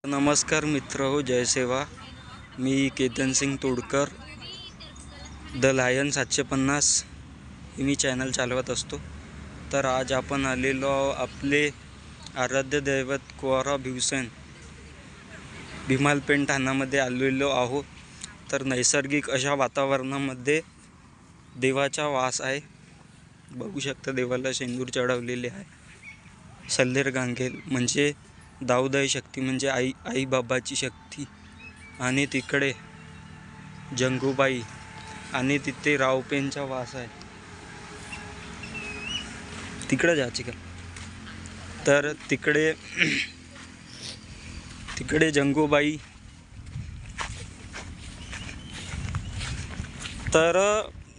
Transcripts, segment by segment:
नमस्कार मित्र हो, जय सेवा. मी केतन सिंग तोडकर, द लायन 750 हे मी चॅनल चालवत असतो. तर आज आपण आलेलो आपले आराध्य दैवत कोरा भिवसेन भीमालपेंट ठाण्यामध्ये आलेलो आहोत. तर नैसर्गिक अशा वातावरणामध्ये देवाचा वास आहे. बघू शकता देवाला शेंदूर चढवलेले आहे. सल्लेर गांगेल म्हणजे दाऊदाई शक्ती, म्हणजे आई बाबाची शक्ती. आणि तिकडे जंगूबाई आणि तिथे रावपेंचा वास आहे. तिकडे जायचे का? तर तिकडे जंगूबाई. तर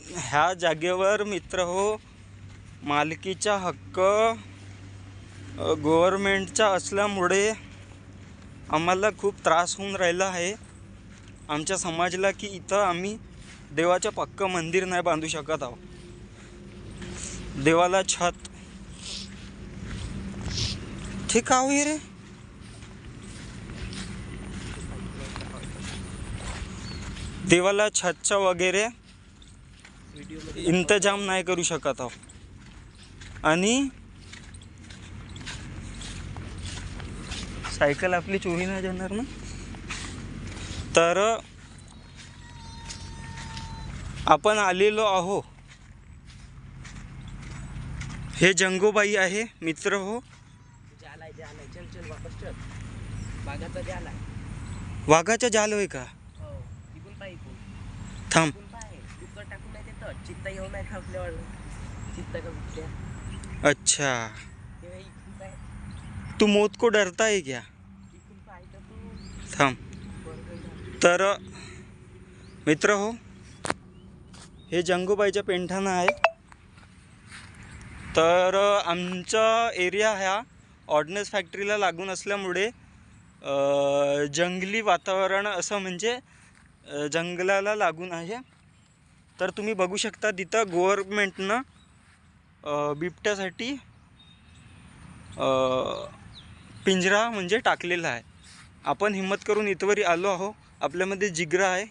ह्या जागेवर मित्र हो, मालकीचा हक्क गव्हर्मेंटचा असल्यामुळे आम्हाला खूप त्रास होऊन राहिला आहे आमच्या समाजाला, की इथं आम्ही देवाचं पक्कं मंदिर नाही बांधू शकत आहोत. देवाला छत ठीक आहे रे, देवाला छतचा वगैरे इंतजाम नाही करू शकत आहोत. आणि सायकल आपली चोरी नाही जाणार ना. तर आपण आलेलो आहो, हे जंगूबाई आहे मित्र हो. वाघाचा जाल होय का? थांब. अच्छा, तू मौत को डरता है क्या? थांब. तर मित्र हो, हे जंगूबाईच्या पेंठाणा आहे. तर आमचा एरिया ह्या ऑर्डनेस फॅक्टरीला लागून असल्यामुळे जंगली वातावरण, असं म्हणजे जंगलाला लागून आहे. तर तुम्ही बघू शकता तिथं गव्हर्मेंटनं बिबट्यासाठी पिंजरा म्हणजे टाकलेला आहे. आपण हिम्मत करून इथवरी आलो आहो. आपल्यामध्ये जिगरा आहे,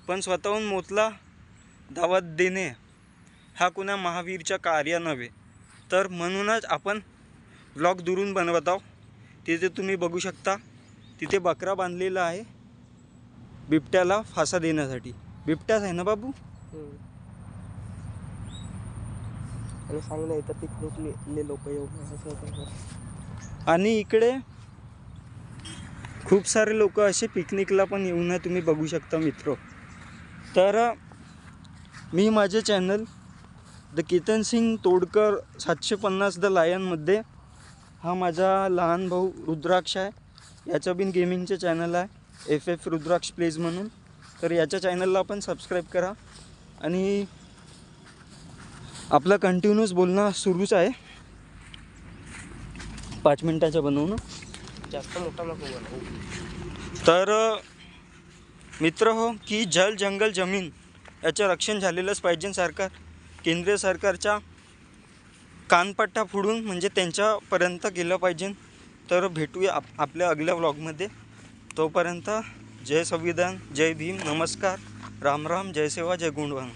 पण स्वतःहून मौतला दावत देणे हा कुणा महावीरचा कार्य नव्हे. तर म्हणूनच आपण व्लॉग दुरून बनवत आहोत. तिथे तुम्ही बघू शकता, तिथे बकरा बांधलेला आहे बिबट्याला फासा देण्यासाठी. बिबट्याच आहे ना बाबू? सांग तर पिकनिकले लोक येऊ. आणि इकडे खूप सारे लोक असे पिकनिकला पण येऊ ना, तुम्ही बघू शकता मित्र. तर मी माझे channel the Ketan Singh Todkar 750 the लायनमध्ये, हा माझा लहान भाऊ रुद्राक्ष आहे. याचं बिन गेमिंगचं चॅनल आहे, FF रुद्राक्ष प्लेज म्हणून. तर याच्या चॅनलला आपण सबस्क्राईब करा. आणि आपलं कंटिन्यूस बोलणं सुरूच आहे. 5 मिनिटाचं बनवणं, जास्त मोठा नको बनवू. तर मित्र हो, की जल जंगल जमीन याचं रक्षण झालेलंच पाहिजे. केंद्रीय सरकारच्या कानपट्टा फोडून म्हणजे त्यांच्यापर्यंत गेलं पाहिजे. तर भेटूया आपल्या अगल्या व्लॉगमध्ये. तोपर्यंत जय संविधान, जय भीम, नमस्कार, राम राम, जय सेवा, जय गुणवान.